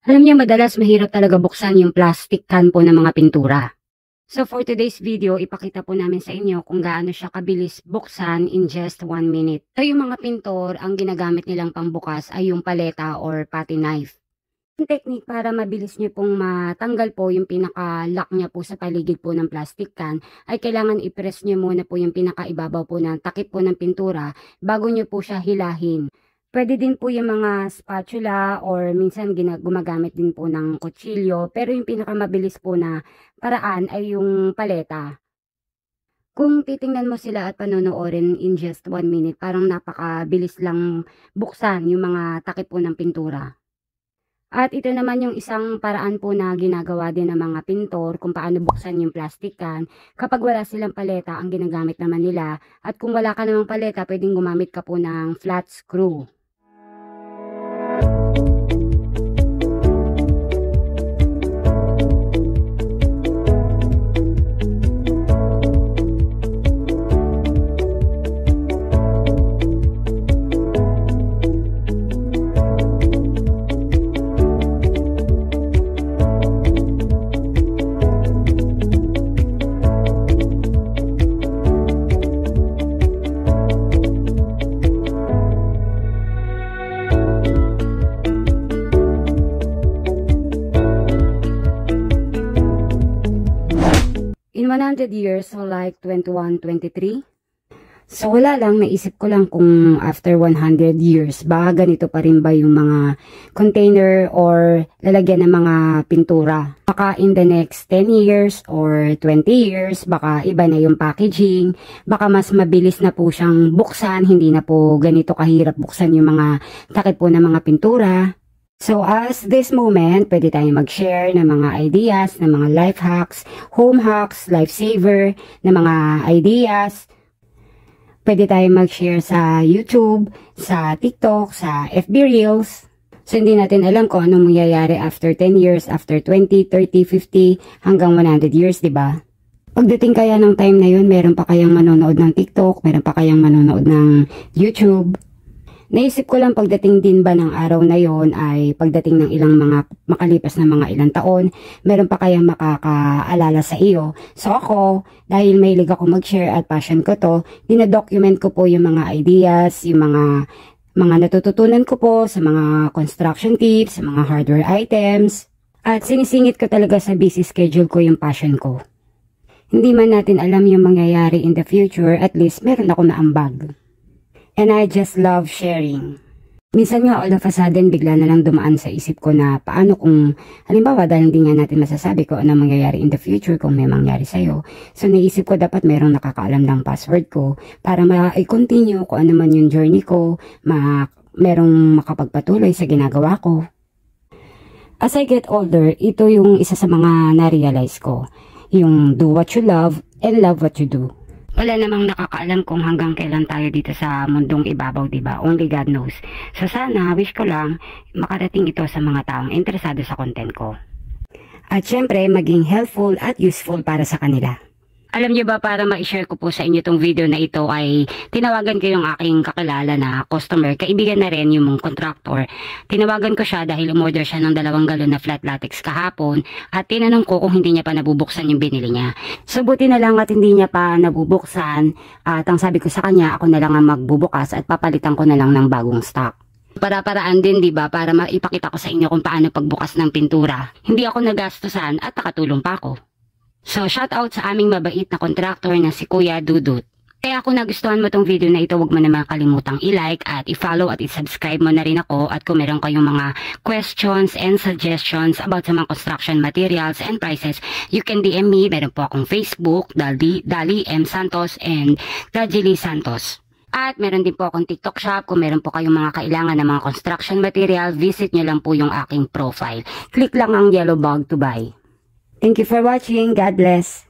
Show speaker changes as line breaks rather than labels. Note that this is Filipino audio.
Alam niyo, madalas mahirap talaga buksan yung plastic can po ng mga pintura. So for today's video, ipakita po namin sa inyo kung gaano siya kabilis buksan in just 1 minute. So yung mga pintor, ang ginagamit nilang pambukas ay yung paleta or putty knife. Yung technique para mabilis niyo pong matanggal po yung pinaka-lock niya po sa paligid po ng plastic can ay kailangan i-press niyo muna po yung pinaka-ibabaw po ng takip po ng pintura bago niyo po siya hilahin. Pwede din po yung mga spatula or minsan gumagamit din po ng kutsilyo, pero yung pinakamabilis po na paraan ay yung paleta. Kung titingnan mo sila at panonoorin in just 1 minute, parang napakabilis lang buksan yung mga takip po ng pintura. At ito naman yung isang paraan po na ginagawa din ng mga pintor kung paano buksan yung plastic can. Kapag wala silang paleta, ang ginagamit naman nila. At kung wala ka namang paleta, pwedeng gumamit ka po ng flat screw. In 100 years, so like 21, 23. So wala lang, naisip ko lang kung after 100 years, baka ganito pa rin ba yung mga container or lalagyan ng mga pintura. Baka in the next 10 years or 20 years, baka iba na yung packaging, baka mas mabilis na po siyang buksan, hindi na po ganito kahirap buksan yung mga takip po ng mga pintura. So as this moment, pwede tayong mag-share ng mga ideas, ng mga life hacks, home hacks, lifesaver, ng mga ideas. Pwede tayong mag-share sa YouTube, sa TikTok, sa FB Reels. So hindi natin alam kung anong mangyayari after 10 years, after 20, 30, 50, hanggang 100 years, diba? Pagdating kaya ng time na yun, meron pa kayang manonood ng TikTok, meron pa kayang manonood ng YouTube. Naisip ko lang pagdating din ba ng araw na yon ay pagdating ng ilang mga makalipas na mga ilang taon, meron pa kayang makakaalala sa iyo. So ako, dahil mahilig ako mag-share at passion ko to, dinadocument ko po yung mga ideas, yung mga natututunan ko po sa mga construction tips, sa mga hardware items, at sinisingit ko talaga sa busy schedule ko yung passion ko. Hindi man natin alam yung mangyayari in the future, at least meron ako na ambag. And I just love sharing. Minsan nga all of a sudden bigla na lang dumaan sa isip ko na paano kung halimbawa dahil hindi nga natin masasabi ko ano mangyayari in the future kung may mangyari sa'yo. So naisip ko dapat merong nakakaalam ng password ko para ma-continue kung ano man yung journey ko, merong makapagpatuloy sa ginagawa ko. As I get older, ito yung isa sa mga na-realize ko. Yung do what you love and love what you do. Wala namang nakakaalam kung hanggang kailan tayo dito sa mundong ibabaw, diba? Only God knows. So sana, wish ko lang makarating ito sa mga taong interesado sa content ko. At syempre, maging helpful at useful para sa kanila. Alam niyo ba, para ma-share ko po sa inyo itong video na ito ay tinawagan ko yung aking kakilala na customer, kaibigan na rin yung contractor. Tinawagan ko siya dahil umorder siya ng 2 galon na flat latex kahapon at tinanong ko kung hindi niya pa nabubuksan yung binili niya. So buti na lang at hindi niya pa nabubuksan at ang sabi ko sa kanya, ako na lang ang magbubukas at papalitan ko na lang ng bagong stock. Para-paraan din, diba, para maipakita ko sa inyo kung paano pagbukas ng pintura. Hindi ako nagastusan at nakatulong pa ako. So, shout out sa aming mabait na contractor na si Kuya Dudut. Kaya kung nagustuhan mo tong video na ito, huwag mo naman kalimutang i-like at i-follow at i-subscribe mo na rin ako. At kung meron kayong mga questions and suggestions about sa mga construction materials and prices, you can DM me. Meron po akong Facebook, Dali M. Santos and Dajili Santos. At meron din po akong TikTok shop. Kung meron po kayong mga kailangan ng mga construction material, visit nyo lang po yung aking profile. Click lang ang yellow bag to buy. Thank you for watching. God bless.